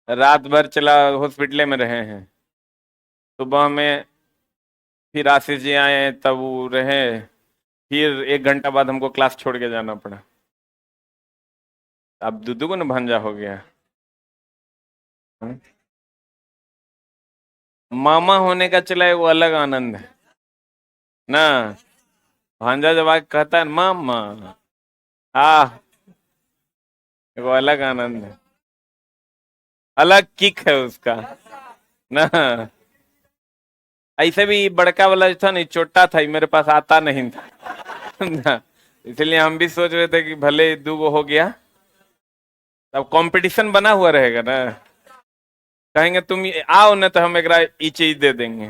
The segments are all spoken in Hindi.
रात भर चला, हॉस्पिटल में रहे हैं। सुबह में फिर आशीष जी आए, तब वो रहे। फिर 1 घंटा बाद हमको क्लास छोड़ के जाना पड़ा। अब दूधू को न भांजा हो गया। मामा होने का चला वो अलग आनंद है ना। भांजा जब आके कहता है मामा, हाँ, वो अलग आनंद है, अलग किक है उसका ना। ऐसे भी बड़का वाला जो था ना, छोटा था, ये मेरे पास आता नहीं था ना। इसलिए हम भी सोच रहे थे कि भले दूगो हो गया, अब कंपटीशन बना हुआ रहेगा ना। कहेंगे तुम आओ ना, तो हम एक ई चीज दे देंगे।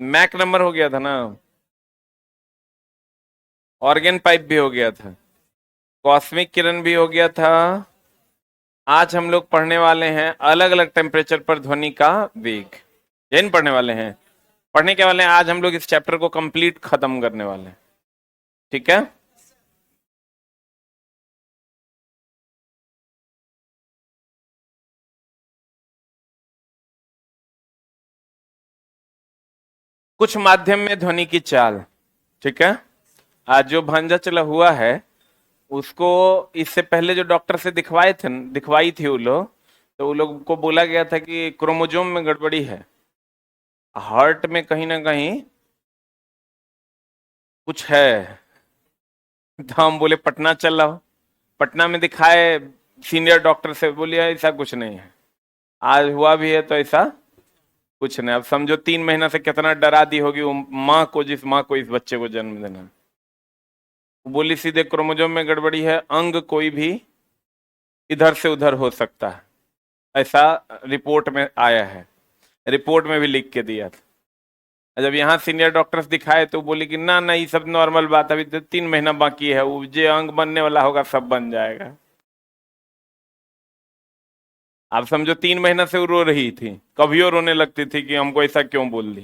मैक नंबर हो गया था ना। ऑर्गेन पाइप भी हो गया था। कॉस्मिक किरण भी हो गया था। आज हम लोग पढ़ने वाले हैं अलग अलग टेम्परेचर पर ध्वनि का वेग। यही पढ़ने वाले हैं, पढ़ने के वाले हैं। आज हम लोग इस चैप्टर को कंप्लीट खत्म करने वाले हैं। ठीक है। कुछ माध्यम में ध्वनि की चाल। ठीक है। आज जो भांजा चला हुआ है, उसको इससे पहले जो डॉक्टर से दिखवाई थी वो लोग, तो वो लोग को बोला गया था कि क्रोमोजोम में गड़बड़ी है, हार्ट में कहीं ना कहीं कुछ है। तो हम बोले पटना चल रहा हो। पटना में दिखाए सीनियर डॉक्टर से, बोलिए ऐसा कुछ नहीं है। आज हुआ भी है तो ऐसा कुछ नहीं। अब समझो 3 महीना से कितना डरा दी होगी वो माँ को, जिस माँ को इस बच्चे को जन्म देना। वो बोली सीधे क्रोमोजोम में गड़बड़ी है, अंग कोई भी इधर से उधर हो सकता है, ऐसा रिपोर्ट में आया है। रिपोर्ट में भी लिख के दिया था। जब यहाँ सीनियर डॉक्टर्स दिखाए तो बोले कि ना ना, ये सब नॉर्मल बात, अभी तो 3 महीना बाकी है, वो जो अंग बनने वाला होगा सब बन जाएगा। आप समझो 3 महीना से वो रो रही थी, कभी और रोने लगती थी कि हमको ऐसा क्यों बोल दी।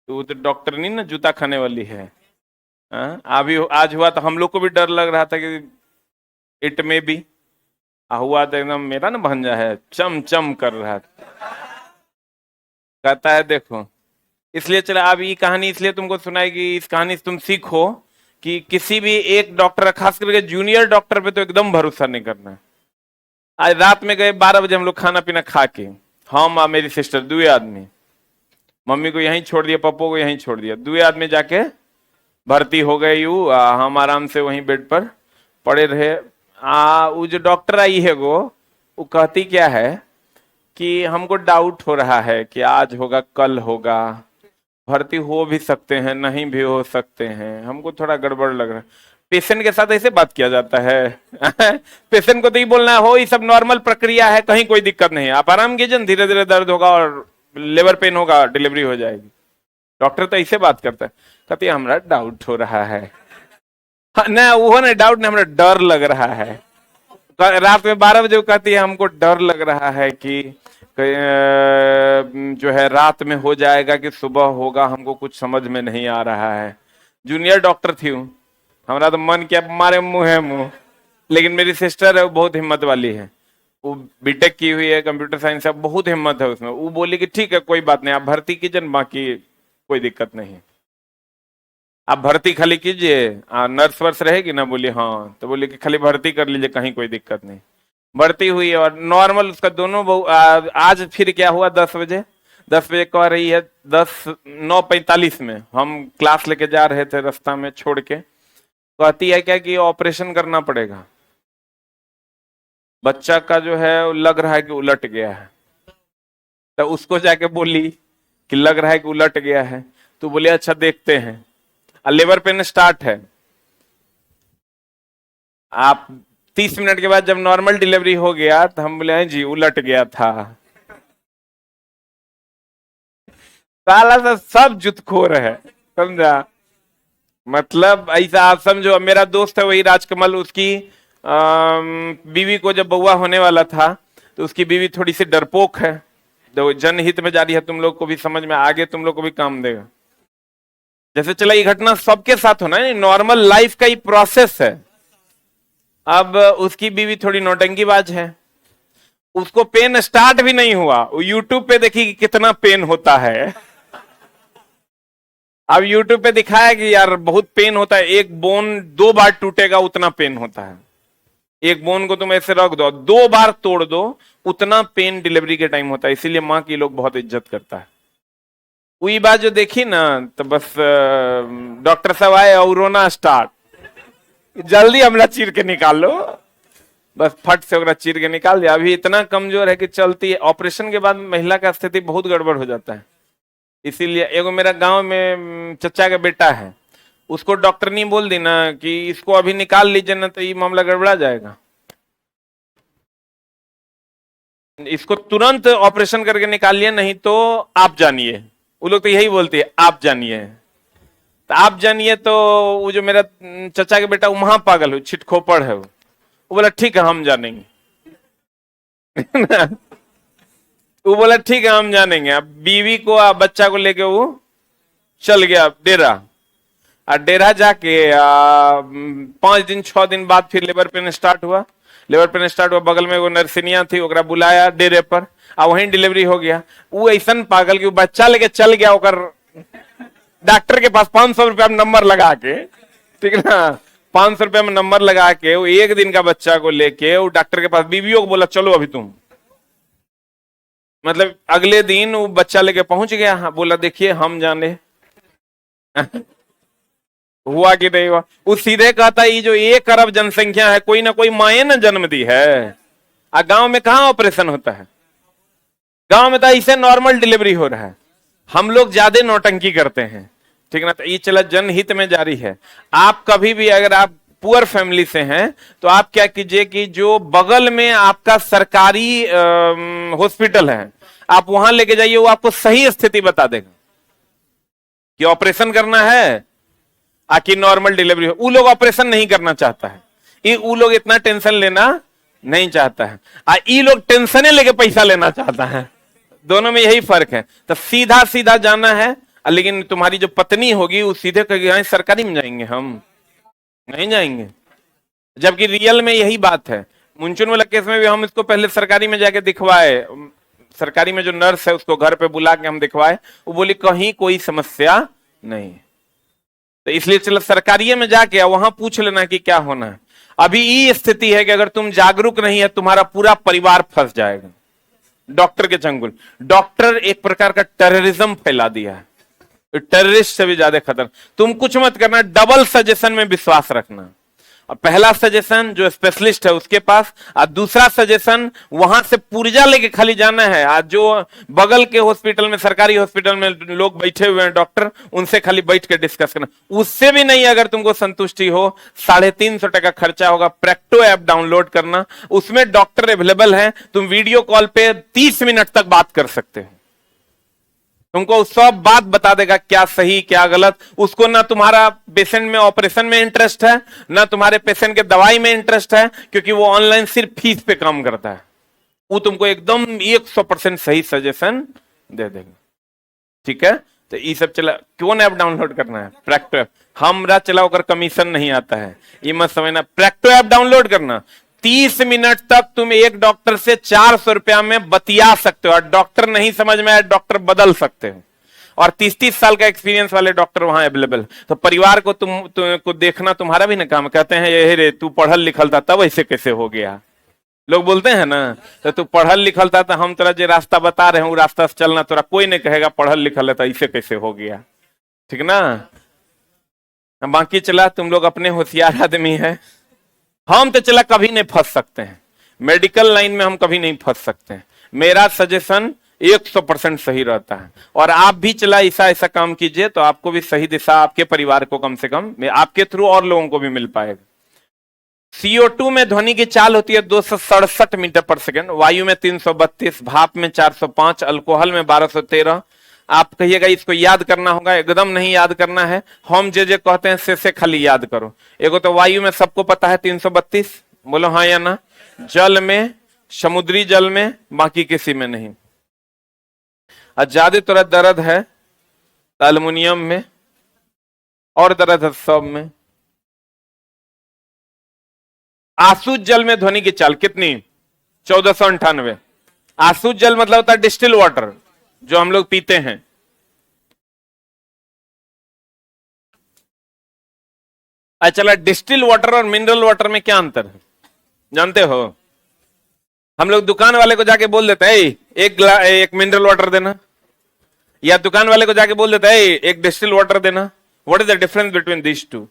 तो वो तो डॉक्टर नहीं ना, जूता खाने वाली है। हाँ, अभी आज हुआ तो हम लोग को भी डर लग रहा था कि इट में भी हुआ, तो एकदम मेरा ना भंजा है, चम चम कर रहा था। कहता है देखो, इसलिए चला अब ये कहानी इसलिए तुमको सुनाई कि इस कहानी से तुम सीखो कि किसी भी एक डॉक्टर, खास करके जूनियर डॉक्टर पे तो एकदम भरोसा नहीं करना है। आज रात में गए 12 बजे हम लोग खाना पीना खा के, हम और मेरी सिस्टर, 2 आदमी। मम्मी को यहीं छोड़ दिया, पप्पो को यहीं छोड़ दिया, 2 आदमी जाके भर्ती हो गए। हम आराम से वहीं बेड पर पड़े रहे। वो जो डॉक्टर आई है वो कहती क्या है कि हमको डाउट हो रहा है कि आज होगा कल होगा, भर्ती हो भी सकते हैं नहीं भी हो सकते हैं, हमको थोड़ा गड़बड़ लग रहा है। पेशेंट के साथ ऐसे बात किया जाता है पेशेंट को तो ये बोलना है हो ये सब नॉर्मल प्रक्रिया है, कहीं कोई दिक्कत नहीं है, आप आराम कीजिए, धीरे धीरे दर्द होगा और लेबर पेन होगा, डिलीवरी हो जाएगी। डॉक्टर तो ऐसे बात करता है। कहती है हमारा डाउट हो रहा है। हाँ, ना वो ना डाउट नहीं, हमारा डर लग रहा है। रात में 12 बजे वो कहती है हमको डर लग रहा है कि जो है रात में हो जाएगा कि सुबह होगा, हमको कुछ समझ में नहीं आ रहा है। जूनियर डॉक्टर थी हूँ, हमारा तो मन किया मारे मुंह है मुंह। लेकिन मेरी सिस्टर है, वो बहुत हिम्मत वाली है, वो बीटेक की हुई है कंप्यूटर साइंस है, बहुत हिम्मत है उसमें। वो बोली कि ठीक है कोई बात नहीं, आप भर्ती कीजिए, बाकी कोई दिक्कत नहीं, आप भर्ती खाली कीजिए, नर्स वर्स रहेगी ना। बोली हाँ, तो बोली कि खाली भर्ती कर लीजिए, कहीं कोई दिक्कत नहीं। भर्ती हुई और नॉर्मल उसका दोनों आज फिर क्या हुआ, 10 बजे, 10 बजे कह रही है, 9:45 में हम क्लास लेके जा रहे थे, रास्ता में छोड़ के कहती है क्या कि ऑपरेशन करना पड़ेगा, बच्चा का जो है लग रहा है कि उलट गया है। तो उसको जाके बोली कि लग रहा है कि उलट गया है, तो बोले अच्छा देखते हैं। लेबर पेन स्टार्ट है, आप 30 मिनट के बाद जब नॉर्मल डिलीवरी हो गया तो हम बोले जी उलट गया था। साला सा सब जुतखोर है, समझा। मतलब ऐसा आप समझो, मेरा दोस्त है वही राजकमल, उसकी बीवी को जब बउआ होने वाला था तो उसकी बीवी थोड़ी सी डरपोक है। तो जनहित में जारी है, तुम लोग को भी समझ में आगे, तुम लोग को भी काम देगा। जैसे चला ये घटना सबके साथ होना है, नॉर्मल लाइफ का ही प्रोसेस है। अब उसकी बीवी थोड़ी नौटंकीबाज है, उसको पेन स्टार्ट भी नहीं हुआ, यूट्यूब पे देखी कि कितना पेन होता है। अब यूट्यूब पे दिखाया कि यार बहुत पेन होता है, एक बोन 2 बार टूटेगा उतना पेन होता है। एक बोन को तुम ऐसे रख दो, 2 बार तोड़ दो, उतना पेन डिलीवरी के टाइम होता है। इसीलिए माँ की लोग बहुत इज्जत करता है। वही बात जो देखी ना, तो बस डॉक्टर साहब आए और रोना स्टार्ट, जल्दी हमला चीर के निकाल लो। बस फट से ओकरा चीर के निकाल दिया। अभी इतना कमजोर है कि चलती है। ऑपरेशन के बाद महिला का स्थिति बहुत गड़बड़ हो जाता है। इसीलिए एगो मेरा गांव में चचा का बेटा है, उसको डॉक्टर नहीं बोल दी ना कि इसको अभी निकाल लीजिए ना तो ये मामला गड़बड़ा जाएगा, इसको तुरंत ऑपरेशन करके निकालिए नहीं तो आप जानिए। वो लोग तो यही बोलते हैं, आप जानिए। तो आप जानिए तो वो जो मेरा चचा का बेटा वो महापागल हो, छिटखोपड़ है, वो बोला ठीक है हम जानेंगे। वो बोला ठीक है हम जानेंगे। अब बीवी को बच्चा को लेके वो चल गया डेरा, और डेरा जाके 5 दिन 6 दिन बाद फिर लेबर पेन स्टार्ट हुआ। लेबर पेन स्टार्ट हुआ, बगल में वो नर्सिनिया थी, ओकरा बुलाया डेरे पर, और वहीं डिलीवरी हो गया। वो ऐसा पागल कि वो बच्चा लेके चल गया ओकर डॉक्टर के पास 500 रुपया में नंबर लगा के, ठीक है ना, 500 रुपया में नंबर लगा के वो 1 दिन का बच्चा को लेके वो डॉक्टर के पास, बीवियों को बोला चलो अभी तुम, मतलब अगले दिन वो बच्चा लेके पहुंच गया। हाँ, बोला देखिए हम जाने हुआ कि नहीं हुआ। वो सीधे कहता ये जो 1 अरब जनसंख्या है, कोई ना कोई माए ना जन्म दी है। आ गांव में कहां ऑपरेशन होता है, गांव में तो इसे नॉर्मल डिलीवरी हो रहा है। हम लोग ज्यादा नौटंकी करते हैं, ठीक ना। तो ये चला जनहित में जारी है। आप कभी भी अगर आप पुअर फैमिली से हैं तो आप क्या कीजिए कि जो बगल में आपका सरकारी हॉस्पिटल है, आप वहां लेके जाइए, वो आपको सही स्थिति बता देगा कि ऑपरेशन करना है आखिर नॉर्मल डिलीवरी हो। वो लोग ऑपरेशन नहीं करना चाहता है, ये वो लोग इतना टेंशन लेना नहीं चाहता है, ये लोग टेंशने लेके पैसा लेना चाहता है। दोनों में यही फर्क है। तो सीधा सीधा जाना है, लेकिन तुम्हारी जो पत्नी होगी वो सीधे कहेगी सरकारी में जाएंगे, हम नहीं जाएंगे। जबकि रियल में यही बात है। मुंचुन वाला केस में भी हम इसको पहले सरकारी में जाके दिखवाए, सरकारी में जो नर्स है उसको घर पे बुला के हम दिखवाए, वो बोली कहीं कोई समस्या नहीं। तो इसलिए चलो सरकारी में जाके वहां पूछ लेना कि क्या होना है। अभी ये स्थिति है कि अगर तुम जागरूक नहीं है तुम्हारा पूरा परिवार फंस जाएगा डॉक्टर के चंगुल। डॉक्टर एक प्रकार का टेररिज्म फैला दिया है, टेररिस्ट से भी ज्यादा खतरनाक। तुम कुछ मत करना, डबल सजेशन में विश्वास रखना। और पहला सजेशन जो स्पेशलिस्ट है उसके पास, और दूसरा सजेशन वहां से पुर्जा लेके खाली जाना है। आज जो बगल के हॉस्पिटल में, सरकारी हॉस्पिटल में लोग बैठे हुए हैं डॉक्टर, उनसे खाली बैठ के डिस्कस करना। उससे भी नहीं अगर तुमको संतुष्टि हो, 350 टका खर्चा होगा, प्रैक्टो ऐप डाउनलोड करना, उसमें डॉक्टर अवेलेबल है। तुम वीडियो कॉल पे 30 मिनट तक बात कर सकते हो, तुमको सब बात बता देगा क्या सही क्या गलत। उसको ना तुम्हारा पेशेंट में ऑपरेशन में इंटरेस्ट है, ना तुम्हारे पेशेंट के दवाई में इंटरेस्ट है, क्योंकि वो ऑनलाइन सिर्फ फीस पे काम करता है। वो तुमको एकदम 100% सही सजेशन दे देगा, ठीक है। तो ये सब चला, कौन ऐप डाउनलोड करना है? प्रैक्टो ऐप। हमरा चला होकर कमीशन नहीं आता है, ये मत समझना। प्रैक्टो ऐप डाउनलोड करना, 30 मिनट तक तुम एक डॉक्टर से 400 रुपया में बतिया सकते हो, और डॉक्टर नहीं समझ में आए डॉक्टर बदल सकते हो। और 30-30 साल का एक्सपीरियंस वाले डॉक्टर वहां अवेलेबल। तो परिवार को को देखना तुम्हारा भी ना काम। कहते हैं ये रे तू पढ़ल लिखल था तब ऐसे कैसे हो गया, लोग बोलते हैं ना। तो तू पढ़ल लिखल था तो हम तेरा जो रास्ता बता रहे हैं वो रास्ता से चलना, तोरा कोई नहीं कहेगा पढ़ल लिखल है तो ऐसे कैसे हो गया, ठीक ना। बाकी चला तुम लोग अपने होशियार आदमी है, हम तो चला कभी नहीं फंस सकते हैं मेडिकल लाइन में, हम कभी नहीं फंस सकते हैं। मेरा सजेशन 100% सही रहता है। और आप भी चला ऐसा ऐसा काम कीजिए तो आपको भी सही दिशा, आपके परिवार को कम से कम, आपके थ्रू और लोगों को भी मिल पाएगा। CO2 में ध्वनि की चाल होती है 267 मीटर पर सेकेंड, वायु में 332, भाप में 405, अल्कोहल में 1213। आप कहिएगा इसको याद करना होगा, एकदम नहीं याद करना है। हम जे कहते हैं से खाली याद करो। एगो तो वायु में सबको पता है 332, बोलो हाँ या ना। जल में, समुद्री जल में, बाकी किसी में नहीं। और ज्यादा थोड़ा दर्द है एल्युमिनियम में, और दर्द है सब में। आसूत जल में ध्वनि की चाल कितनी? 1498। आसूत जल मतलब होता है डिस्टिल वाटर, जो हम लोग पीते हैं। अच्छा, चला, डिस्टिल वाटर और मिनरल वाटर में क्या अंतर है जानते हो? हम लोग दुकान वाले को जाके बोल देते हैं एक मिनरल वाटर देना, या दुकान वाले को जाके बोल देता है एक डिस्टिल वाटर देना। What is the difference between this two?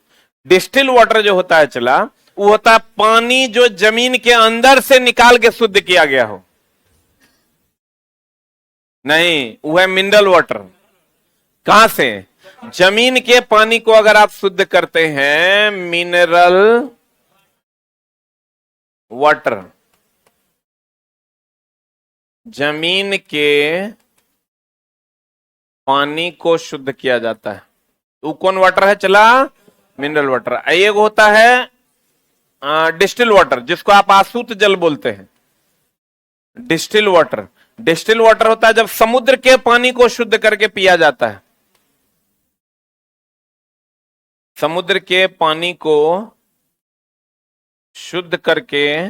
Distil water जो होता है चला, वो होता है पानी जो जमीन के अंदर से निकाल के शुद्ध किया गया हो। नहीं, वो है मिनरल वाटर। कहां से? जमीन के पानी को अगर आप शुद्ध करते हैं, मिनरल वाटर, जमीन के पानी को शुद्ध किया जाता है। वो कौन वाटर है चला? Mineral water. एक होता है डिस्टिल वाटर, जिसको आप आसूत जल बोलते हैं। डिस्टिल वाटर, डिस्टिल वाटर होता है जब समुद्र के पानी को शुद्ध करके पिया जाता है। समुद्र के पानी को शुद्ध करके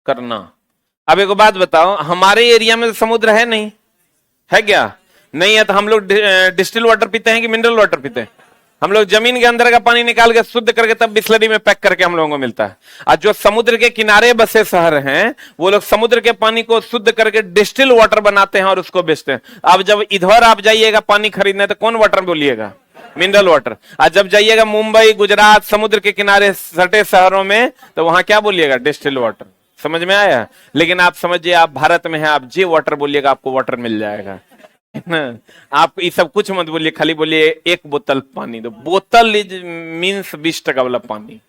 करना। अब एक बात बताओ, हमारे एरिया में समुद्र है नहीं है क्या? नहीं है, तो हम लोग डिस्टिल वाटर पीते हैं कि मिनरल वाटर पीते हैं? हम लोग जमीन के अंदर का पानी निकाल के शुद्ध करके तब बिस्लरी में पैक करके हम लोगों को मिलता है। और जो समुद्र के किनारे बसे शहर हैं, वो लोग समुद्र के पानी को शुद्ध करके डिस्टिल वाटर बनाते हैं और उसको बेचते हैं। अब जब इधर आप जाइएगा पानी खरीदने, तो कौन वाटर बोलिएगा? Mineral water. और जब जाइएगा मुंबई, गुजरात, समुद्र के किनारे सटे शहरों में, तो वहां क्या बोलिएगा? Distil water. समझ में आया? लेकिन आप समझिए, आप भारत में हैं, आप जे वाटर बोलिएगा, आपको वाटर मिल जाएगा ना। आप ये सब कुछ मत बोलिए, खाली बोलिए एक बोतल पानी दो। बोतल इज मीन्स 20 टका वाला पानी,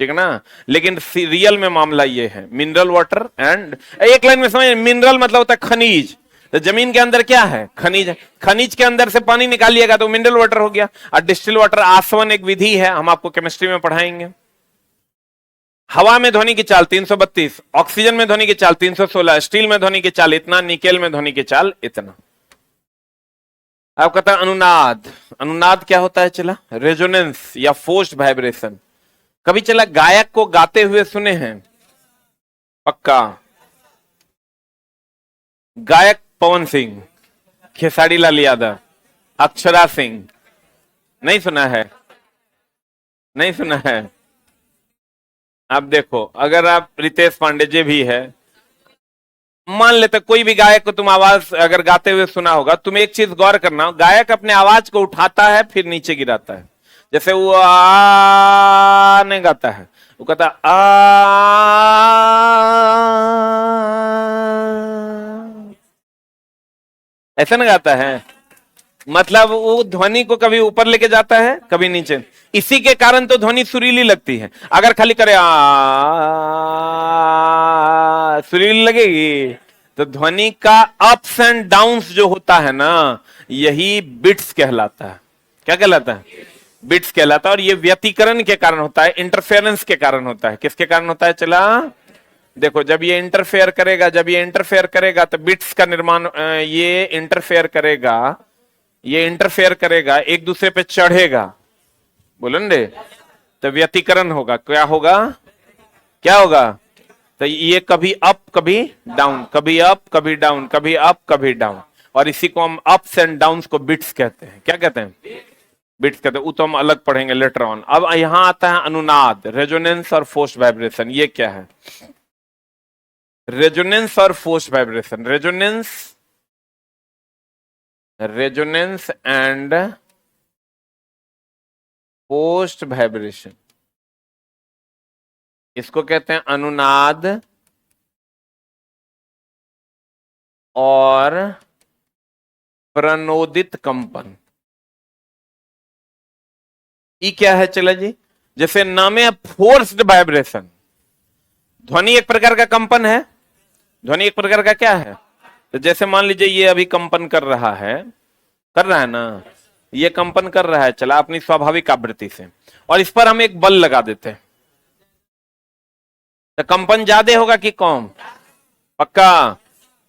ठीक है ना। लेकिन रियल में मामला ये है, मिनरल वाटर एंड, एक लाइन में समझ, मिनरल मतलब होता है खनिज। तो जमीन के अंदर क्या है? खनिज है। खनिज के अंदर से पानी निकालिएगा तो मिनरल वाटर हो गया। और डिस्टिल वाटर, आसवन एक विधि है, हम आपको केमिस्ट्री में पढ़ाएंगे। हवा में ध्वनि की चाल 332, ऑक्सीजन में ध्वनि की चाल 316, स्टील में ध्वनि की चाल इतना, निकेल में ध्वनि की चाल इतना। अब कहता है अनुनाद। अनुनाद क्या होता है चला? रेजोनेंस या फोर्स्ड वाइब्रेशन। कभी चला गायक को गाते हुए सुने हैं? पक्का। गायक पवन सिंह, खेसारी लाल यादव, अक्षरा सिंह, नहीं सुना है? नहीं सुना है? आप देखो, अगर आप रितेश पांडे जी भी है, मान लेते कोई भी गायक को तुम आवाज अगर गाते हुए सुना होगा, तुम एक चीज गौर करना, गायक अपने आवाज को उठाता है फिर नीचे गिराता है। जैसे वो आ नहीं गाता है, वो कहता आ, ऐसा ना गाता है। मतलब वो ध्वनि को कभी ऊपर लेके जाता है, कभी नीचे। इसी के कारण तो ध्वनि सुरीली लगती है। अगर खाली करे सुरीली लगेगी? तो ध्वनि का अप्स एंड डाउन्स जो होता है ना, यही बिट्स कहलाता है। क्या कहलाता है? बिट्स कहलाता है। और ये व्यतिकरण के कारण होता है, इंटरफेरेंस के कारण होता है। किसके कारण होता है चला? देखो, जब ये इंटरफेयर करेगा तो बिट्स का निर्माण, ये इंटरफेयर करेगा, एक दूसरे पे चढ़ेगा, बोलो न, तो व्यतिकरण होगा। क्या होगा? क्या होगा? तो ये कभी अप कभी डाउन, कभी अप कभी डाउन, कभी अप कभी डाउन। और इसी को हम अप्स एंड डाउन्स को बिट्स कहते हैं। क्या कहते हैं? बिट्स कहते हैं। वो तो हम अलग पढ़ेंगे लेटर ऑन। अब यहां आता है अनुनाद, रेजोनेंस और फोर्स्ड वाइब्रेशन। ये क्या है? रेजोनेंस और forced vibration. Resonance and forced vibration, इसको कहते हैं अनुनाद और प्रणोदित कंपन। ये क्या है चला जी? जैसे नाम है फोर्स्ड वाइब्रेशन। ध्वनि एक प्रकार का कंपन है। ध्वनि एक प्रकार का क्या है? तो जैसे मान लीजिए ये अभी कंपन कर रहा है ना, ये कंपन कर रहा है चला अपनी स्वाभाविक आवृत्ति से, और इस पर हम एक बल लगा देते हैं, तो कंपन ज्यादा होगा कि कम? पक्का।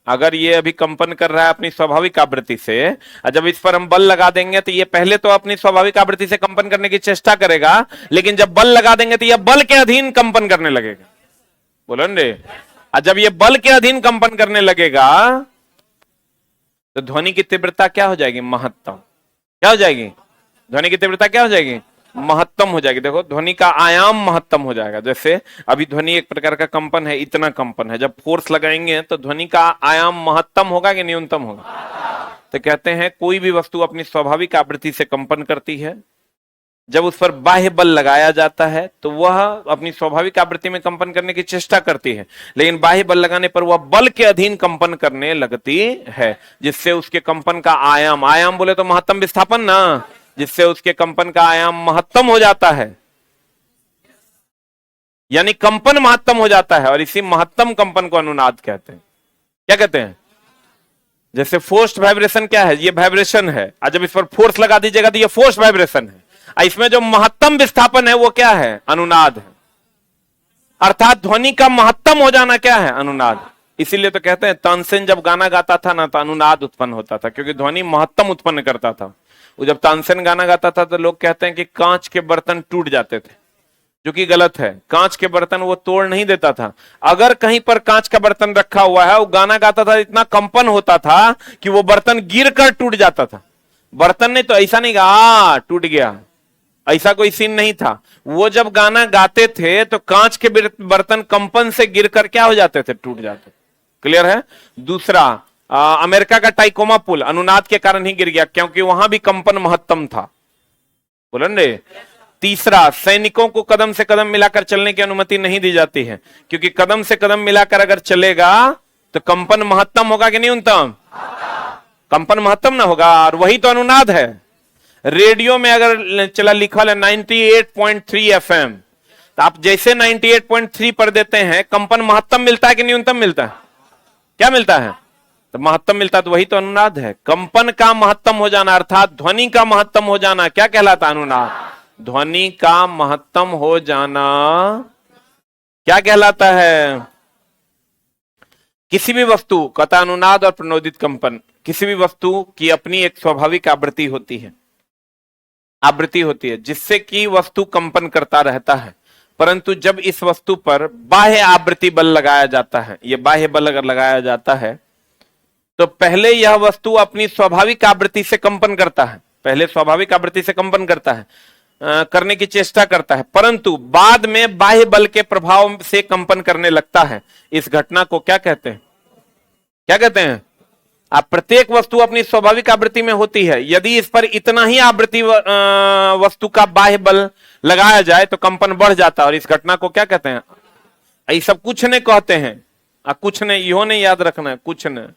अगर ये अभी कंपन कर रहा है अपनी स्वाभाविक आवृत्ति से, और जब इस पर हम बल लगा देंगे तो ये पहले तो अपनी स्वाभाविक आवृत्ति से कंपन करने की चेष्टा करेगा, लेकिन जब बल लगा देंगे तो ये बल के अधीन कंपन करने लगेगा। बोलो रे। और जब ये बल के अधीन कंपन करने लगेगा तो ध्वनि की तीव्रता क्या हो जाएगी? महत्तम। क्या हो जाएगी? ध्वनि की तीव्रता क्या हो जाएगी? महत्तम हो जाएगी। देखो ध्वनि का आयाम महत्तम हो जाएगा। जैसे अभी ध्वनि एक प्रकार का कंपन है, इतना कंपन है, जब फोर्स लगाएंगे तो ध्वनि का आयाम महत्तम होगा कि न्यूनतम होगा? तो कहते हैं कोई भी वस्तु अपनी स्वाभाविक आवृत्ति से कंपन करती है, जब उस पर बाह्य बल लगाया जाता है तो वह अपनी स्वाभाविक आवृत्ति में कंपन करने की चेष्टा करती है, लेकिन बाह्य बल लगाने पर वह बल के अधीन कंपन करने लगती है, जिससे उसके कंपन का आयाम, आयाम बोले तो महत्तम विस्थापन ना, जिससे उसके कंपन का आयाम महत्तम हो जाता है, यानी कंपन महत्तम हो जाता है। और इसी महत्तम कंपन को अनुनाद कहते हैं। क्या कहते हैं? जैसे फोर्स्ड वाइब्रेशन क्या है? ये वाइब्रेशन है, और जब इस पर फोर्स लगा दीजिएगा तो ये फोर्स वाइब्रेशन है। इसमें जो महत्तम विस्थापन है वो क्या है? अनुनाद है। अर्थात ध्वनि का महत्तम हो जाना क्या है? अनुनाद। इसीलिए तो कहते हैं तानसेन जब गाना गाता था ना तो अनुनाद उत्पन्न होता था, क्योंकि ध्वनि महत्तम उत्पन्न करता था। वो जब तानसेन गाना गाता था तो लोग कहते हैं कि कांच के बर्तन टूट जाते थे, जो कि गलत है। कांच के बर्तन वो तोड़ नहीं देता था। अगर कहीं पर कांच का बर्तन रखा हुआ है, वो गाना गाता था, इतना कंपन होता था कि वो बर्तन गिरकर टूट जाता था। बर्तन ने तो ऐसा नहीं कहा टूट गया, ऐसा कोई सीन नहीं था। वो जब गाना गाते थे तो कांच के बर्तन कंपन से गिरकर क्या हो जाते थे? टूट जाते। क्लियर है? दूसरा, अमेरिका का टाइकोमा पुल अनुनाद के कारण ही गिर गया, क्योंकि वहां भी कंपन महत्तम था। बोलन रे। तीसरा, सैनिकों को कदम से कदम मिलाकर चलने की अनुमति नहीं दी जाती है, क्योंकि कदम से कदम मिलाकर अगर चलेगा तो कंपन महत्तम होगा कि न्यूनतम? कंपन महत्तम ना होगा, और वही तो अनुनाद है। रेडियो में अगर चला लिखा है 98.3 FM, तो आप जैसे 98.3 पर देते हैं, कंपन महत्तम मिलता है कि न्यूनतम मिलता है? क्या मिलता है? तो महत्तम मिलता है, तो वही तो अनुनाद है। कंपन का महत्तम हो जाना अर्थात ध्वनि का महत्तम हो जाना क्या कहलाता है? अनुनाद। ध्वनि का महत्तम हो जाना क्या कहलाता है? किसी भी वस्तु कथा अनुनाद और प्रणोदित कंपन, किसी भी वस्तु की अपनी एक स्वाभाविक आवृत्ति होती है, जिससे कि वस्तु कंपन करता रहता है। परंतु जब इस वस्तु पर बाह्य आवृत्ति बल लगाया जाता है, ये बाह्य बल अगर लगाया जाता है तो पहले यह वस्तु अपनी स्वाभाविक आवृत्ति से कंपन करता है, पहले स्वाभाविक आवृत्ति से कंपन करता है, करने की चेष्टा करता है, परंतु बाद में बाह्य बल के प्रभाव से कंपन करने लगता है। इस घटना को क्या कहते हैं? क्या कहते हैं? आप प्रत्येक वस्तु अपनी स्वाभाविक आवृत्ति में होती है, यदि इस पर इतना ही आवृत्ति वस्तु का बाह्य बल लगाया जाए तो कंपन बढ़ जाता है, और इस घटना को क्या कहते हैं? ये सब कुछ ने कहते हैं, कुछ ने, इहो नहीं याद रखना है, कुछ ने,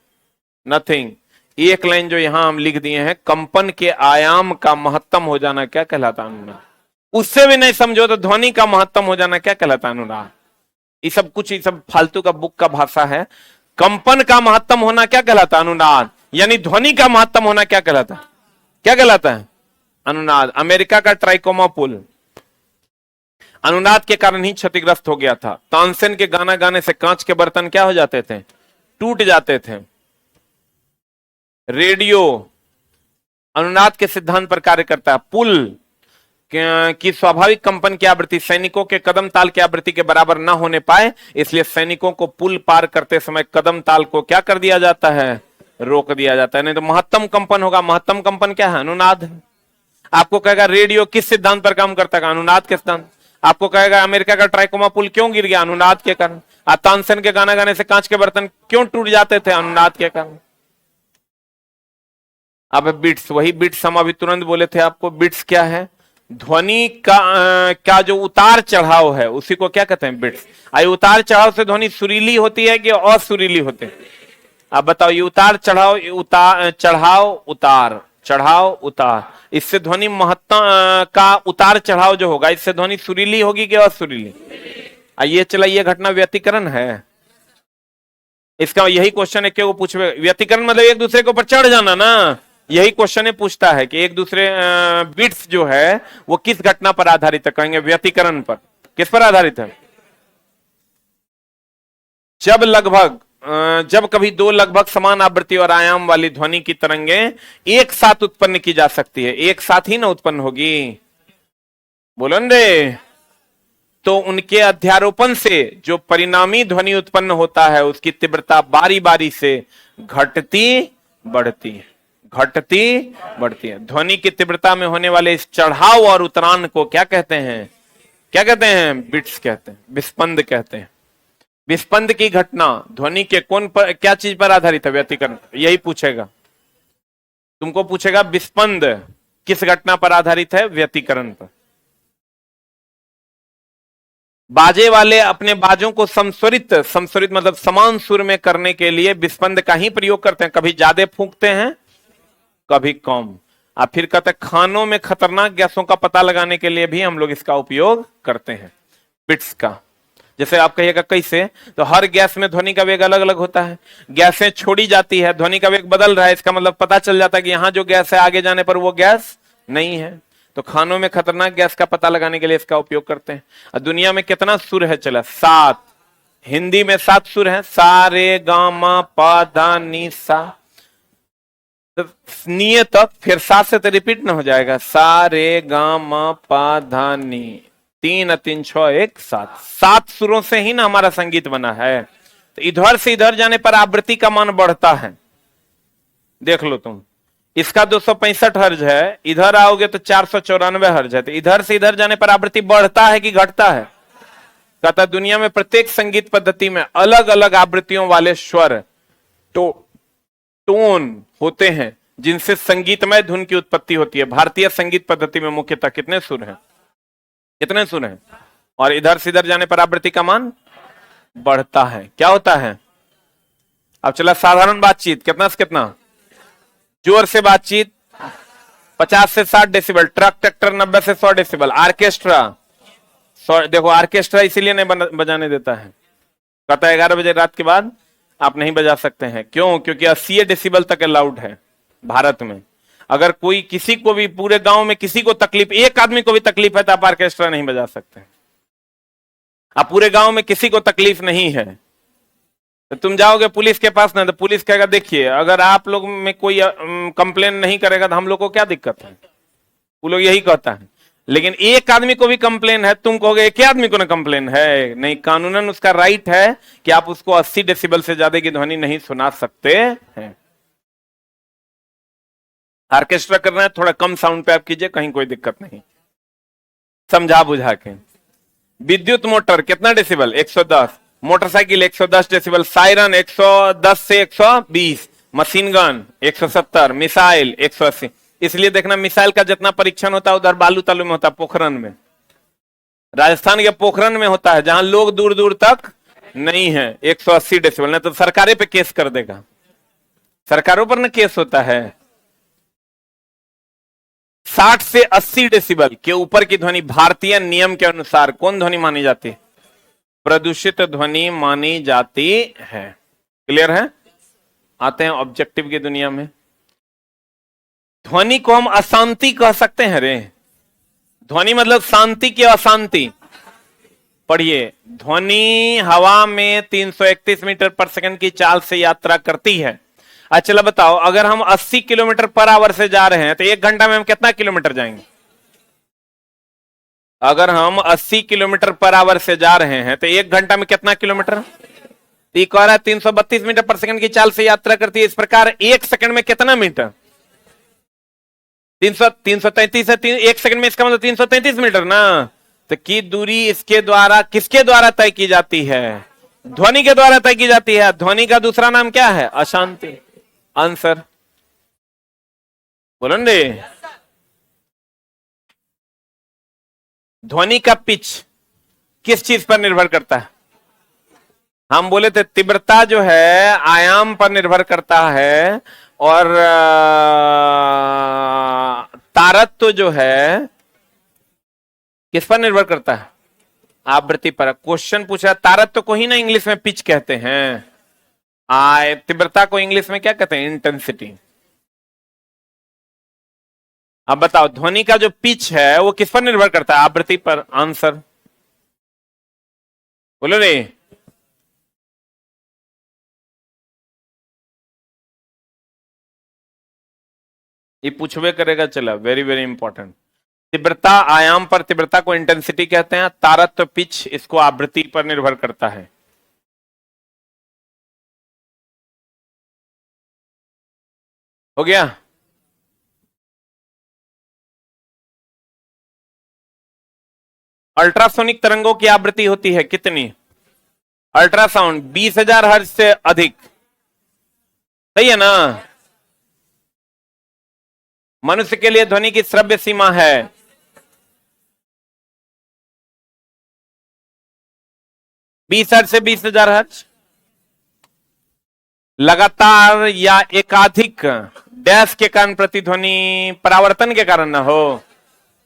नथिंग। एक लाइन जो यहां हम लिख दिए हैं, कंपन के आयाम का महत्तम हो जाना क्या कहलाता है? अनुनाद। उससे भी नहीं समझो तो ध्वनि का महत्तम हो जाना क्या कहलाता है? अनुनाद। ये सब कुछ, ये सब फालतू का बुक का भाषा है। कंपन का महत्तम होना क्या कहलाता है? अनुनाद। यानी ध्वनि का महत्तम होना क्या कहलाता है? क्या कहलाता है? अनुनाद। अमेरिका का ट्राइकोमा पुल अनुनाद के कारण ही क्षतिग्रस्त हो गया था। तानसेन के गाना गाने से कांच के बर्तन क्या हो जाते थे? टूट जाते थे। रेडियो अनुनाद के सिद्धांत पर कार्य करता है। पुल की स्वाभाविक कंपन की आवृत्ति सैनिकों के कदम ताल की आवृत्ति के बराबर न होने पाए, इसलिए सैनिकों को पुल पार करते समय कदम ताल को क्या कर दिया जाता है? रोक दिया जाता है, नहीं तो महत्तम कंपन होगा। महत्तम कंपन क्या है? अनुनाद है। आपको कहेगा रेडियो किस सिद्धांत पर काम करता है? अनुनाद के सिद्धांत। आपको कहेगा अमेरिका का ट्राइकोमा पुल क्यों गिर गया? अनुनाद के कारण। तानसेन के गाना गाने से कांच के बर्तन क्यों टूट जाते थे? अनुनाद के कारण। अब बिट्स, वही बिट्स हम अभी तुरंत बोले थे आपको। बिट्स क्या है? ध्वनि का जो उतार चढ़ाव है उसी को क्या कहते हैं? बिट्स। आई उतार चढ़ाव से ध्वनि सुरीली होती है कि असुरीली होती है? आप बताओ। ये उतार चढ़ाव, चढ़ाव उतार, चढ़ाव उतार, इससे ध्वनि महत्तम का उतार चढ़ाव जो होगा, इससे ध्वनि सुरीली होगी कि असुरीली? ये चला, ये घटना व्यतिकरण है। इसका यही क्वेश्चन है, क्यों पूछे व्यतिकरण मतलब एक दूसरे के ऊपर चढ़ जाना ना। यही क्वेश्चन पूछता है कि एक दूसरे बिट्स जो है वो किस घटना पर आधारित है? कहेंगे व्यतिकरण पर। किस पर आधारित है? जब लगभग जब कभी दो लगभग समान आवृत्ति और आयाम वाली ध्वनि की तरंगें एक साथ उत्पन्न की जा सकती है, एक साथ ही ना उत्पन्न होगी, बोलो न रे, तो उनके अध्यारोपण से जो परिणामी ध्वनि उत्पन्न होता है उसकी तीव्रता बारी बारी से घटती बढ़ती है, घटती बढ़ती है। ध्वनि की तीव्रता में होने वाले इस चढ़ाव और उतरान को क्या कहते हैं, क्या कहते हैं, बिट्स कहते हैं, विस्पंद कहते हैं। विस्पंद की घटना ध्वनि के कौन पर, क्या चीज पर आधारित है, व्यतिकरण, यही पूछेगा तुमको, पूछेगा विस्पंद किस घटना पर आधारित है, व्यतिकरण पर। बाजे वाले अपने बाजों को समस्वरित, समस्वरित मतलब समान सुर में करने के लिए विस्पंद का ही प्रयोग करते हैं, कभी ज्यादा फूंकते हैं कभी कम। आप फिर कहते हैं खानों में खतरनाक गैसों का पता लगाने के लिए भी हम लोग इसका उपयोग करते हैं, बिट्स का। जैसे आप कहिएगा कैसे, तो हर गैस में ध्वनि का वेग अलग अलग होता है, गैसें छोड़ी जाती है, ध्वनि का वेग बदल रहा है, इसका मतलब पता चल जाता है कि यहां जो गैस है आगे जाने पर वो गैस नहीं है। तो खानों में खतरनाक गैस का पता लगाने के लिए इसका उपयोग करते हैं। और दुनिया में कितना सुर है, चला 7, हिंदी में 7 सुर है, सा रे गा मा पा धा नी सा, नी तक, फिर 7 से तो रिपीट ना हो जाएगा, सा रे गा मा पा धा नी, 3 3 6 1 7, 7 सुरों से ही ना हमारा संगीत बना है। तो इधर से इधर जाने पर आवृत्ति का मान बढ़ता है, देख लो तुम, इसका 265 हर्ज है, इधर आओगे तो 494 हर्ज है, तो इधर से इधर जाने पर आवृत्ति बढ़ता है कि घटता है, कहता दुनिया में प्रत्येक संगीत पद्धति में अलग अलग आवृत्तियों वाले स्वर टोन होते हैं जिनसे संगीतमय धुन की उत्पत्ति होती है। भारतीय संगीत पद्धति में मुख्यतः कितने सुर हैं, कितने सुर हैं, और इधर से इधर जाने पर आवृत्ति का मान बढ़ता है, क्या होता है। अब चला साधारण बातचीत, कितना से कितना, जोर से बातचीत 50 से 60 डेसिबल, ट्रक ट्रैक्टर 90 से 100 डेसिबल, ऑर्केस्ट्रा 100, देखो ऑर्केस्ट्रा इसीलिए नहीं बजाने देता है, कहता है 11 बजे रात के बाद आप नहीं बजा सकते हैं, क्यों, क्योंकि 80 डेसिबल तक अलाउड है भारत में। अगर कोई किसी को भी पूरे गांव में किसी को तकलीफ, एक आदमी को भी तकलीफ है तो आप ऑर्केस्ट्रा नहीं बजा सकते। आप पूरे गांव में किसी को तकलीफ नहीं है तो तुम जाओगे पुलिस के पास ना, तो पुलिस कहेगा देखिए अगर आप लोग में कोई कंप्लेन नहीं करेगा तो हम लोग को क्या दिक्कत है, वो लोग यही कहता है। लेकिन एक आदमी को भी कंप्लेन है, तुम कहोगे एक आदमी को ना कंप्लेन है, नहीं, कानूनन उसका राइट है कि आप उसको 80 डेसिबल से ज्यादा की ध्वनि नहीं सुना सकते हैं। ऑर्केस्ट्रा करना है, थोड़ा कम साउंड पे आप कीजिए, कहीं कोई दिक्कत नहीं, समझा बुझा के। विद्युत मोटर कितना डेसिबल, 110, मोटरसाइकिल 110 डेसिबल, सायरन 110 से 120, मशीन गन 170, मिसाइल 180। इसलिए देखना मिसाइल का जितना परीक्षण होता है उधर बालू तालू में होता है, पोखरन में, राजस्थान के पोखरन में होता है, जहां लोग दूर दूर तक नहीं है, 180 डेसिबल, नहीं तो सरकारें पे केस कर देगा, सरकारों पर ना केस होता है। 60 से 80 डेसिबल के ऊपर की ध्वनि भारतीय नियम के अनुसार कौन ध्वनि मानी जाती है, प्रदूषित ध्वनि मानी जाती है। क्लियर है, आते हैं ऑब्जेक्टिव की दुनिया में। ध्वनि को हम अशांति कह सकते हैं रे, ध्वनि मतलब शांति की अशांति। पढ़िए, ध्वनि हवा में 331 मीटर पर सेकंड की चाल से यात्रा करती है। अच्छा चलो बताओ, अगर हम 80 किलोमीटर पर आवर से जा रहे हैं तो 1 घंटा में हम कितना किलोमीटर जाएंगे। अगर हम 80 किलोमीटर पर आवर से जा रहे हैं तो 1 घंटा में कितना किलोमीटर, कह रहा है 332 मीटर पर सेकंड की चाल से यात्रा करती है। इस प्रकार 1 सेकंड में कितना मीटर, 333 है, 1 सेकंड में, इसका मतलब 333 मीटर ना। तो की दूरी इसके द्वारा, किसके द्वारा तय की जाती है, ध्वनि के द्वारा तय की जाती है। ध्वनि का दूसरा नाम क्या है, अशांति। आंसर बोलो रे। ध्वनि का पिच किस चीज पर निर्भर करता है, हम बोले थे तीव्रता जो है आयाम पर निर्भर करता है, और तारत्व जो है किस पर निर्भर करता है, आवृत्ति पर। क्वेश्चन पूछा, तारत्व को ही ना इंग्लिश में पिच कहते हैं, तीव्रता को इंग्लिश में क्या कहते हैं, इंटेंसिटी। अब बताओ ध्वनि का जो पिच है वो किस पर निर्भर करता है, आवृत्ति पर। आंसर बोलो रे। ये पूछवे करेगा, चला वेरी वेरी इंपॉर्टेंट। तीव्रता आयाम पर तीव्रता को इंटेंसिटी कहते हैं, तारत्व पिच इसको आवृत्ति पर निर्भर करता है। हो गया। अल्ट्रासोनिक तरंगों की आवृत्ति होती है कितनी? अल्ट्रासाउंड 20,000 हर्ट्ज से अधिक, सही है ना। मनुष्य के लिए ध्वनि की श्रव्य सीमा है 20 हर्ट्ज से 20,000 हर्ट्ज। लगातार या एकाधिक डैश के कारण प्रतिध्वनि परावर्तन के कारण ना हो।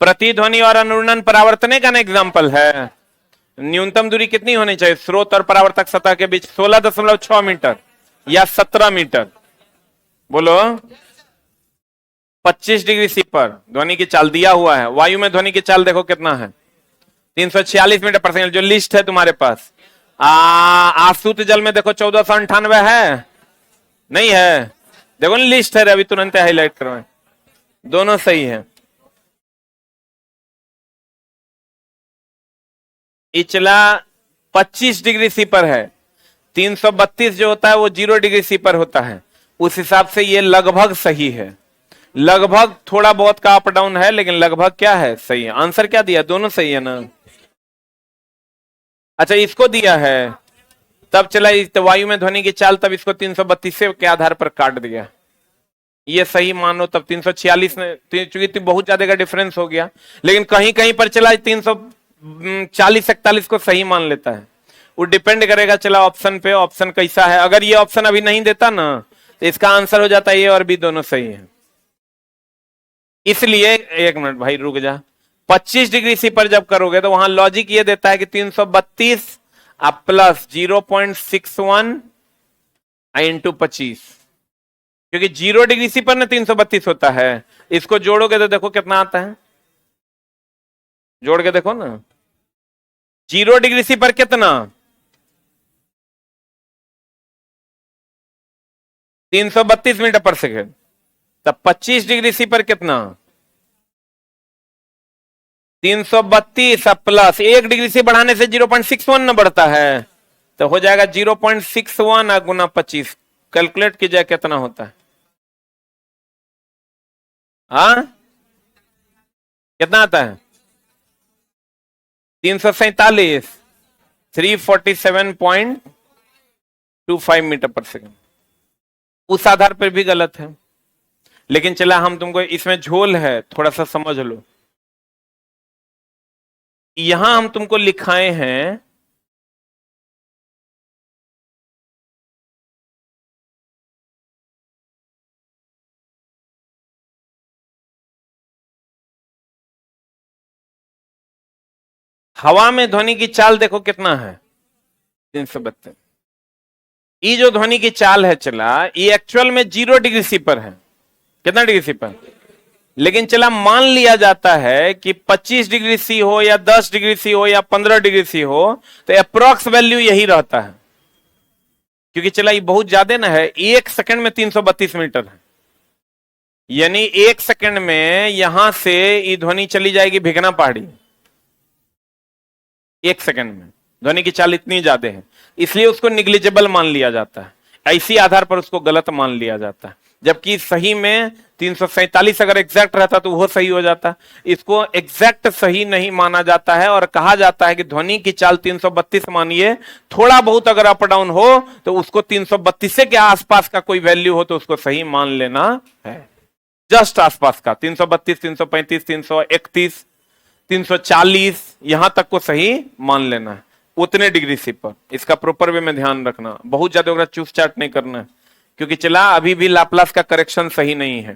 प्रतिध्वनि और अनुरणन परावर्तन का ना एग्जाम्पल है। न्यूनतम दूरी कितनी होनी चाहिए स्रोत और परावर्तक सतह के बीच? 16.6 मीटर या 17 मीटर? बोलो। 25 डिग्री सी पर ध्वनि की चाल दिया हुआ है। वायु में ध्वनि की चाल देखो कितना है, 346 मीटर पर सेकंड, जो लिस्ट है तुम्हारे पास। आसूत जल में देखो 1498 है, नहीं है? देखो ना लिस्ट है, अभी तुरंत हाईलाइट करवाएं, दोनों सही है। इचला 25 डिग्री सी पर है, 332 जो होता है वो 0 डिग्री सी पर होता है। उस हिसाब से ये लगभग सही है। लगभग थोड़ा बहुत का अप डाउन है, लेकिन लगभग क्या है, सही है। आंसर क्या दिया? दोनों सही है ना। अच्छा, इसको दिया है तब चला तो वायु में ध्वनि की चाल, तब इसको 332 के आधार पर काट दिया। ये सही मानो तब 346 ने, चूंकि बहुत ज्यादा का डिफरेंस हो गया, लेकिन कहीं कहीं पर चला 340-41 को सही मान लेता है। वो डिपेंड करेगा चला ऑप्शन पे, ऑप्शन कैसा है। अगर ये ऑप्शन अभी नहीं देता ना तो इसका आंसर हो जाता है ए और बी दोनों सही है। इसलिए एक मिनट भाई रुक जा, 25 डिग्री सी पर जब करोगे तो वहां लॉजिक ये देता है कि 332 अब प्लस 0.61 इंटू 25, क्योंकि 0 डिग्री सी पर ना 332 होता है। इसको जोड़ोगे तो देखो कितना आता है, जोड़ के देखो ना। 0 डिग्री सी पर कितना? 332 मीटर पर सेकेंड। तब 25 डिग्री सी पर कितना? 332 प्लस 1 डिग्री से बढ़ाने से 0.61 न बढ़ता है, तो हो जाएगा 0.61 गुना 25। कैलकुलेट कीजिए कितना होता है। हाँ कितना आता है? 347, 347.25 मीटर पर सेकेंड। उस आधार पर भी गलत है, लेकिन चला हम तुमको इसमें झोल है, थोड़ा सा समझ लो। यहां हम तुमको लिखाए हैं हवा में ध्वनि की चाल देखो कितना है, 332। ये जो ध्वनि की चाल है चला, ये एक्चुअल में 0 डिग्री सी पर है। कितना डिग्री सी पर? लेकिन चला मान लिया जाता है कि 25 डिग्री सी हो या 10 डिग्री सी हो या 15 डिग्री सी हो, तो अप्रोक्स वैल्यू यही रहता है। क्योंकि चला ये बहुत ज्यादा ना है, 1 सेकंड में 332 मीटर है, यानी 1 सेकंड में यहां से ये ध्वनि चली जाएगी भिगना पहाड़ी। 1 सेकंड में ध्वनि की चाल इतनी ज्यादा है, इसलिए उसको निग्लिजिबल मान लिया जाता है। ऐसी आधार पर उसको गलत मान लिया जाता है, जबकि सही में 347 अगर एग्जैक्ट रहता तो वो सही हो जाता। इसको एग्जैक्ट सही नहीं माना जाता है और कहा जाता है कि ध्वनि की चाल 332 मानिए, थोड़ा बहुत अगर अप डाउन हो तो उसको 332 के आसपास का कोई वैल्यू हो तो उसको सही मान लेना है। जस्ट आसपास का 332, 335, 331, 340 यहां तक को सही मान लेना है, उतने डिग्री सी पर। इसका प्रॉपर वे में ध्यान रखना, बहुत ज्यादा चूस चाट नहीं करना है, क्योंकि चला अभी भी लाप्लास का करेक्शन सही नहीं है।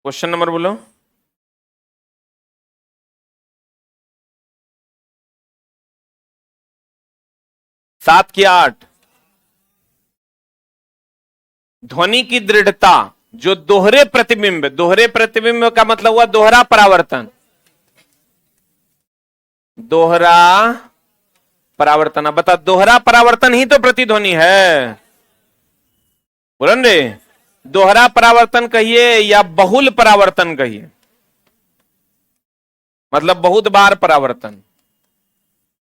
क्वेश्चन नंबर बोलो। 7 की 8। ध्वनि की दृढ़ता जो दोहरे प्रतिबिंब का मतलब हुआ दोहरा परावर्तन, दोहरा परावर्तन। अब बता, दोहरा परावर्तन ही तो प्रतिध्वनि है। बोलन रे, दोहरा परावर्तन कहिए या बहुल परावर्तन कहिए, मतलब बहुत बार परावर्तन,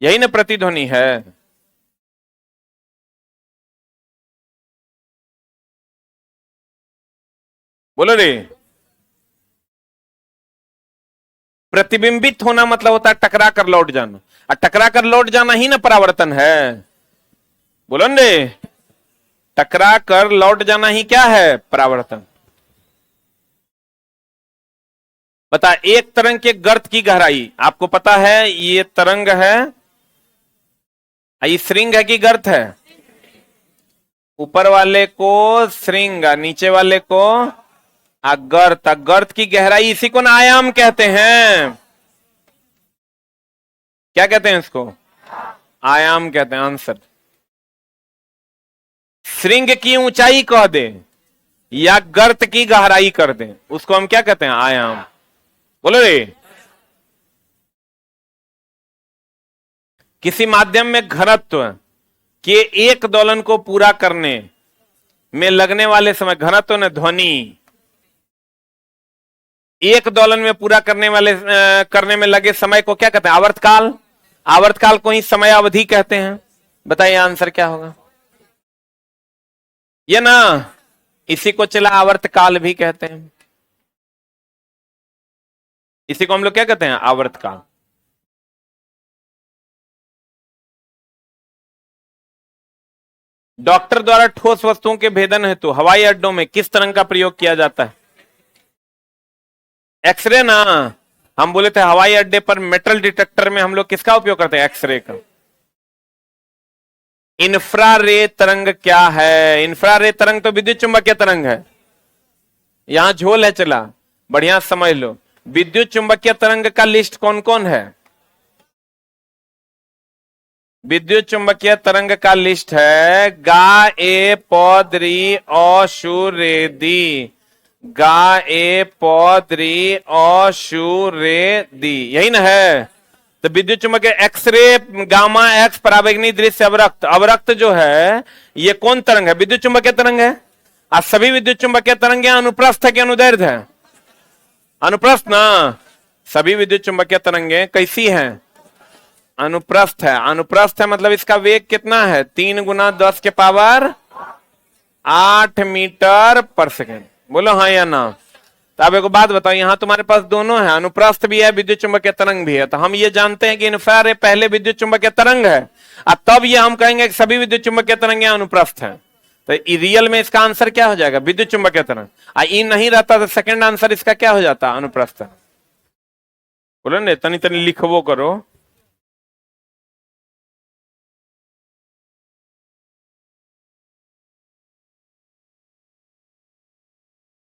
यही ना प्रतिध्वनि है। बोलो रे, प्रतिबिंबित होना मतलब होता है टकरा कर लौट जाना, और टकरा कर लौट जाना ही ना परावर्तन है। बोलो रे, टकरा कर लौट जाना ही क्या है, परावर्तन। बता, एक तरंग के गर्त की गहराई आपको पता है, ये तरंग है, ये श्रृंग है कि गर्त है? ऊपर वाले को श्रृंग, नीचे वाले को गर्त। गर्त की गहराई, इसी को ना आयाम कहते हैं। क्या कहते हैं इसको? आयाम कहते हैं। आंसर, श्रृंग की ऊंचाई कह दे या गर्त की गहराई कर दे, उसको हम क्या कहते हैं? आयाम। बोलो रे, किसी माध्यम में घनत्व के एक दोलन को पूरा करने में लगने वाले समय, घनत्व ने ध्वनि, एक दोलन में पूरा करने में लगे समय को क्या कहते हैं? आवर्तकाल। आवर्तकाल को ही समय अवधि कहते हैं। बताइए आंसर क्या होगा? ये ना, इसी को चला आवर्तकाल भी कहते हैं। इसी को हम लोग क्या कहते हैं? आवर्तकाल। डॉक्टर द्वारा ठोस वस्तुओं के भेदन हेतु हवाई अड्डों में किस तरंग का प्रयोग किया जाता है? एक्सरे ना, हम बोले थे हवाई अड्डे पर मेटल डिटेक्टर में हम लोग किसका उपयोग करते हैं? एक्सरे का। इंफ्रारेड तरंग क्या है? इंफ्रारेड तरंग तो विद्युत चुंबकीय तरंग है। यहां झोल है, चला बढ़िया समझ लो। विद्युत चुंबकीय तरंग का लिस्ट कौन कौन है? विद्युत चुंबकीय तरंग का लिस्ट है गा ए पौद्री अशुरेदी, गा ए पौद्री अशुरेदी, यही ना है। तो विद्युत चुंबकीय एक्सरे, गामा एक्स, पराबैंगनी दृश्य, अवरक्त। अवरक्त जो है ये कौन तरंग है? विद्युत चुंबकीय तरंग है। आज सभी विद्युत चुंबकीय तरंगे अनुप्रस्थ है कि अनुदैर्ध्य है? अनुप्रस्थ ना। सभी विद्युत चुंबकीय तरंगे कैसी हैं? अनुप्रस्थ है। अनुप्रस्थ है मतलब इसका वेग कितना है? 3 गुना 10 के पावर 8 मीटर पर सेकेंड। बोलो हाँ या ना। तो अब एक बात बताओ, यहां तुम्हारे पास दोनों है, अनुप्रस्थ भी है, विद्युत चुंबकीय तरंग भी है। तो हम ये जानते हैं कि इंफ्रारेड पहले विद्युत चुंबकीय तरंग है, और तब ये हम कहेंगे कि सभी विद्युत चुंबकीय तरंगे अनुप्रस्थ है। तो रियल में इसका आंसर क्या हो जाएगा? विद्युत चुंबकीय तरंग। ई नहीं रहता तो सेकंड आंसर इसका क्या हो जाता? अनुप्रस्थ। बोलो ने, तनी तनी लिखवो करो।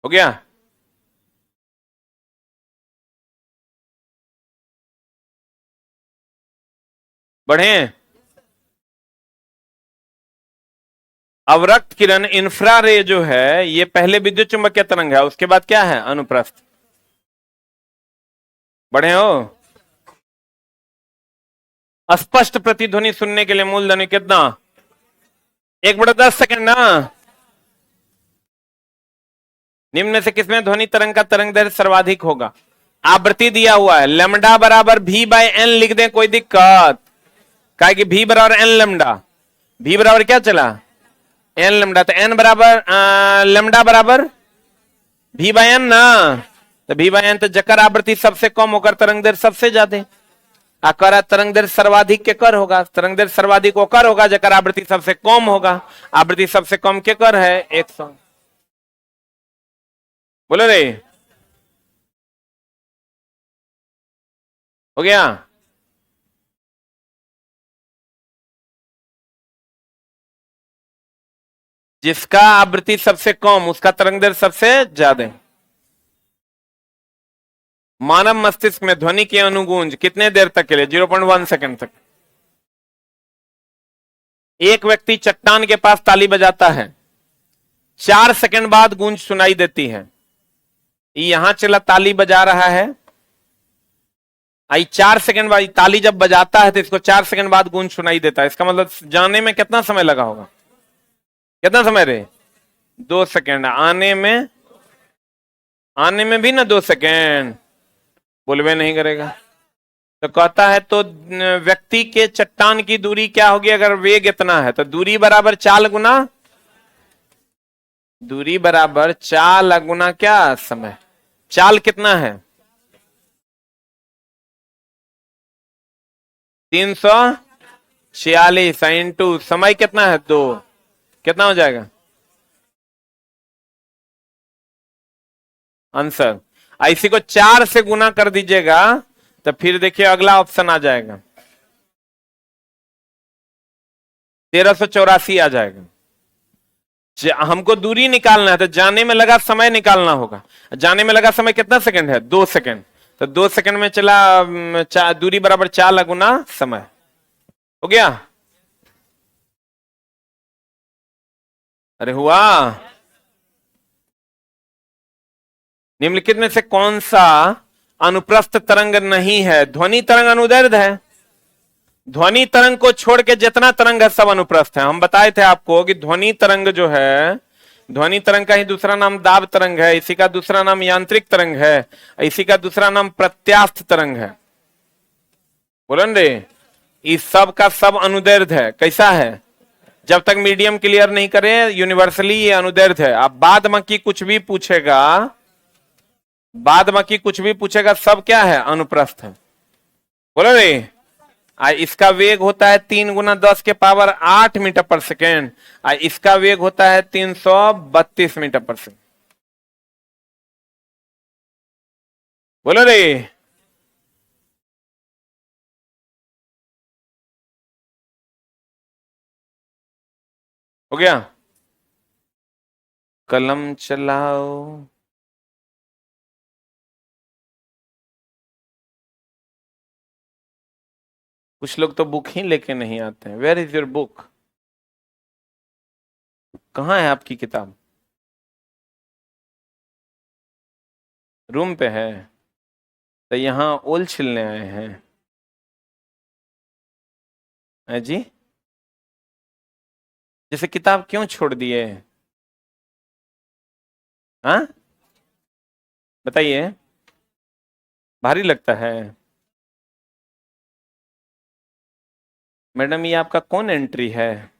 हो गया? बढ़े। अवरक्त किरण, इंफ्रारे जो है ये पहले विद्युत चुंबकीय तरंग है, उसके बाद क्या है? अनुप्रस्थ। बढ़े हो? स्पष्ट प्रतिध्वनि सुनने के लिए मूलध्वनि कितना? 1/10 सेकंड ना। निम्न से किसमें ध्वनि तरंग का तरंग दैर्ध्य सर्वाधिक होगा? आवृत्ति दिया हुआ है, लेमडा बराबर भी बाय एन लिख दें, कोई दिक्कत? क्या कि भी बराबर एन लेमडा, भी बराबर क्या चला? N lambda. तो एन बराबर लेमडा बराबर भी बाय एन ना। तो भी बाय एन, तो जकर आवृत्ति सबसे कम होकर तरंग दैर्ध्य सबसे ज्यादा। आकर तरंग दैर्ध्य सर्वाधिक के कर होगा, तरंग दैर्ध्य सर्वाधिक वो कर होगा जकर आवृत्ति सबसे कम होगा। आवृत्ति सबसे कम के कर है 100। बोलो रे, हो गया? जिसका आवृत्ति सबसे कम उसका तरंग दैर्ध्य सबसे ज्यादा। मानव मस्तिष्क में ध्वनि की अनुगूंज कितने देर तक के लिए? 0.1 सेकंड तक। एक व्यक्ति चट्टान के पास ताली बजाता है, 4 सेकंड बाद गूंज सुनाई देती है। यहां चला ताली बजा रहा है, आई 4 सेकंड बाद ताली जब बजाता है तो इसको 4 सेकंड बाद गूंज सुनाई देता है। इसका मतलब जाने में कितना समय लगा होगा? कितना समय रे? 2 सेकंड। आने में भी ना 2 सेकंड। बोलवे नहीं करेगा। तो कहता है तो व्यक्ति के चट्टान की दूरी क्या होगी अगर वेग इतना है? तो दूरी बराबर चाल गुना क्या समय। चाल कितना है? 346 इंटू समय कितना है? 2। कितना हो जाएगा आंसर? इसी को 4 से गुना कर दीजिएगा तो फिर देखिए अगला ऑप्शन आ जाएगा 1384 आ जाएगा। हमको दूरी निकालना है तो जाने में लगा समय निकालना होगा। जाने में लगा समय कितना सेकंड है? 2 सेकंड। तो 2 सेकंड में चला दूरी बराबर 4 गुना समय। हो गया? अरे हुआ। निम्नलिखित में से कौन सा अनुप्रस्थ तरंग नहीं है? ध्वनि तरंग अनुदैर्ध्य है। ध्वनि तरंग को छोड़ के जितना तरंग है सब अनुप्रस्थ है। हम बताए थे आपको कि ध्वनि तरंग जो है, ध्वनि तरंग का ही दूसरा नाम दाब तरंग है, इसी का दूसरा नाम यांत्रिक तरंग है, इसी का दूसरा नाम प्रत्यास्थ तरंग है। बोलन रे, इस सब का सब अनुदैर्ध्य है। कैसा है? जब तक मीडियम क्लियर नहीं करे यूनिवर्सली ये अनुदैर्ध्य है। अब बाद में कुछ भी पूछेगा, सब क्या है? अनुप्रस्थ है। बोलो रे। इसका वेग होता है 3 गुना 10 के पावर 8 मीटर पर सेकेंड। इसका वेग होता है 332 मीटर पर सेकेंड। बोलो रे। हो गया? कलम चलाओ। कुछ लोग तो बुक ही लेके नहीं आते हैं। Where is your book? कहाँ है आपकी किताब? रूम पे है? तो यहाँ ओल छिलने आए हैं जी? जैसे किताब क्यों छोड़ दिए? हाँ बताइए। भारी लगता है? मैडम ये आपका कौन एंट्री है?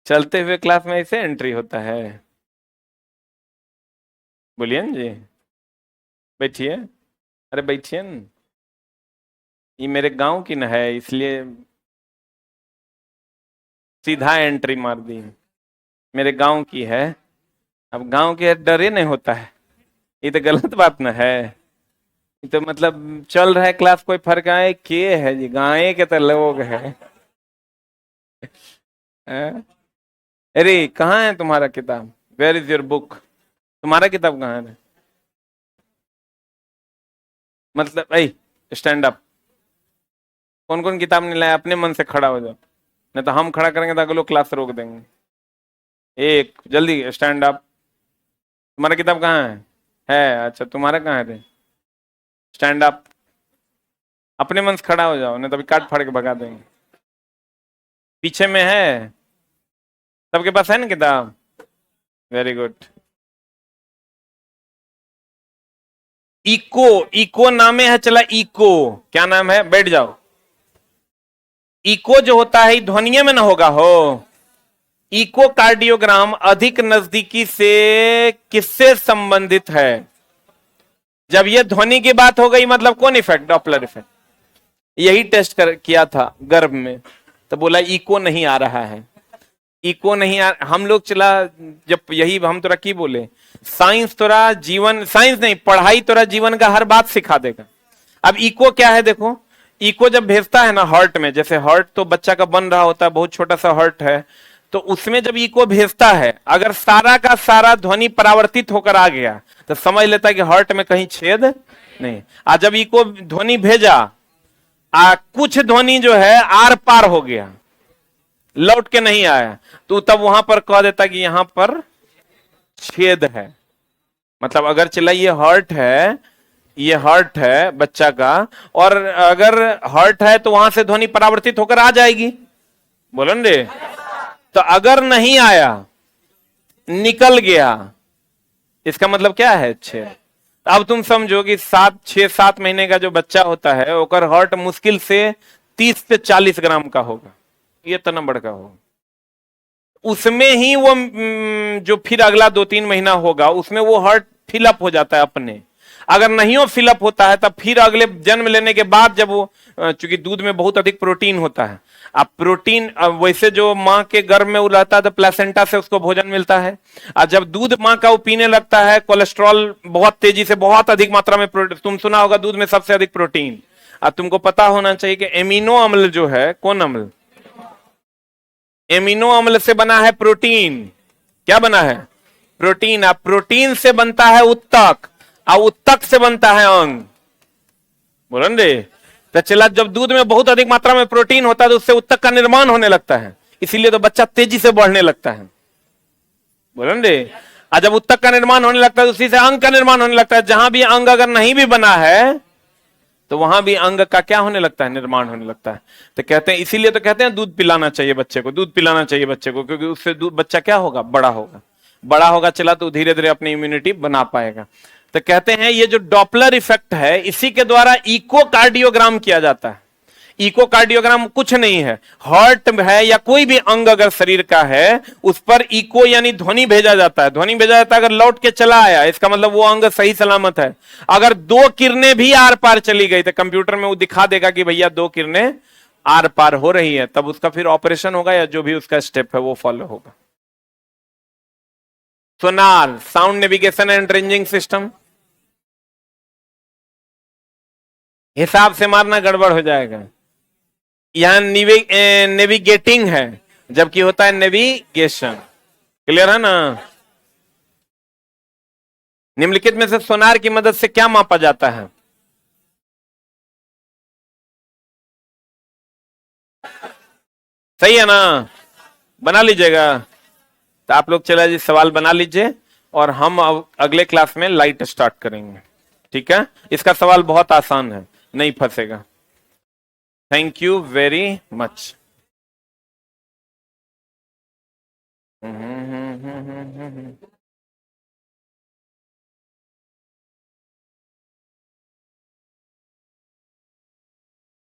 चलते हुए क्लास में ऐसे एंट्री होता है? बोलिए ना जी। बैठिए। अरे बैठिए न। ये मेरे गांव की न है इसलिए सीधा एंट्री मार दी। मेरे गांव की है। अब गांव के डरे नहीं होता है। ये तो गलत बात न है। ये तो मतलब चल रहा है क्लास, कोई फर्क आए के है जी, गाय के तो लोग है। अरे कहाँ है तुम्हारा किताब? Where is your book? तुम्हारा किताब कहाँ है? मतलब ऐ स्टैंड अप। कौन कौन किताब नहीं लाया? अपने मन से खड़ा हो जाओ, नहीं तो हम खड़ा करेंगे तो अगले लोग क्लास रोक देंगे। एक जल्दी स्टैंड अप। तुम्हारा किताब कहाँ है? अच्छा तुम्हारा कहाँ है? Stand up. अपने मन से खड़ा हो जाओ, नहीं तो अभी काट फाड़ के भगा देंगे। पीछे में है? सबके पास है ना किताब? Very good. इको नामे है। चला इको, क्या नाम है? बैठ जाओ। इको जो होता है ध्वनिये में ना होगा हो। इको कार्डियोग्राम अधिक नजदीकी से किससे संबंधित है? जब ये ध्वनि की बात हो गई मतलब कौन इफेक्ट? Doppler effect. यही टेस्ट किया था गर्भ में, तो बोला इको नहीं आ रहा है। इको नहीं आ, हम लोग चला जब यही हम तोरा की बोले, साइंस तोरा जीवन, साइंस नहीं पढ़ाई तोरा जीवन का हर बात सिखा देगा। अब इको क्या है देखो। इको जब भेजता है ना हार्ट में, जैसे हार्ट तो बच्चा का बन रहा होता है, बहुत छोटा सा हार्ट है, तो उसमें जब इको भेजता है अगर सारा का सारा ध्वनि परावर्तित होकर आ गया तो समझ लेता है कि हार्ट में कहीं छेद नहीं। आज जब इको ध्वनि भेजा कुछ ध्वनि जो है आर पार हो गया, लौट के नहीं आया, तो तब वहां पर कह देता कि यहां पर छेद है। मतलब अगर चला ये हार्ट है ये हर्ट है बच्चा का, और अगर हर्ट है तो वहां से ध्वनि परावर्तित होकर आ जाएगी, बोलो ना रे। तो अगर नहीं आया, निकल गया, इसका मतलब क्या है? 6। अब तुम समझो कि 6-7 महीने का जो बच्चा होता है ओकर हर्ट मुश्किल से 30 से 40 ग्राम का होगा, ये इतना बड़का होगा। उसमें ही वो जो फिर अगला 2-3 महीना होगा उसमें वो हर्ट फिलअप हो जाता है अपने। अगर नहीं हो फिलअप होता है तब फिर अगले जन्म लेने के बाद जब वो, चूंकि दूध में बहुत अधिक प्रोटीन होता है, अब प्रोटीन वैसे जो माँ के गर्भ में वो रहता है तो प्लेसेंटा से उसको भोजन मिलता है, और जब दूध माँ का वो पीने लगता है कोलेस्ट्रॉल बहुत तेजी से, बहुत अधिक मात्रा में तुम सुना होगा दूध में सबसे अधिक प्रोटीन। अब तुमको पता होना चाहिए कि एमिनो अम्ल जो है, कौन अम्ल? एमिनो अम्ल से बना है प्रोटीन। क्या बना है? प्रोटीन। अब प्रोटीन से बनता है उत्तक, और उत्तक से बनता है अंग, बोलो रे। तो चला, जब दूध में बहुत अधिक मात्रा में प्रोटीन होता है तो उससे उत्तक का निर्माण होने लगता है, इसीलिए तो बच्चा तेजी से बढ़ने लगता है, बोलो रे। और जब उत्तक का निर्माण होने लगता है तो उसी से अंग का निर्माण होने लगता है। जहां भी अंग अगर नहीं भी बना है तो वहां भी अंग का क्या होने लगता है? निर्माण होने लगता है। तो कहते हैं, इसीलिए तो कहते हैं दूध पिलाना चाहिए बच्चे को, दूध पिलाना चाहिए बच्चे को, क्योंकि उससे दूध बच्चा क्या होगा? बड़ा होगा। बड़ा होगा चला तो धीरे धीरे अपनी इम्यूनिटी बना पाएगा। तो कहते हैं ये जो डॉपलर इफेक्ट है इसी के द्वारा इकोकार्डियोग्राम किया जाता है। इकोकार्डियोग्राम कुछ नहीं है, हार्ट है या कोई भी अंग अगर शरीर का है उस पर इको यानी ध्वनि भेजा जाता है। ध्वनि भेजा जाता है, अगर लौट के चला आया इसका मतलब वो अंग सही सलामत है। अगर 2 किरणें भी आर पार चली गई तो कंप्यूटर में वो दिखा देगा कि भैया 2 किरणें आर पार हो रही है, तब उसका फिर ऑपरेशन होगा या जो भी उसका स्टेप है वो फॉलो होगा। Sonar, sound navigation and ranging system, हिसाब से मारना गड़बड़ हो जाएगा। यहां नेविगेटिंग है जबकि होता है नेविगेशन। क्लियर है ना? निम्नलिखित में से सोनार की मदद से क्या मापा जाता है? सही है ना? बना लीजिएगा। तो आप लोग चला जी सवाल बना लीजिए, और हम अब अगले क्लास में लाइट स्टार्ट करेंगे। ठीक है? इसका सवाल बहुत आसान है, नहीं फंसेगा। Thank you very much.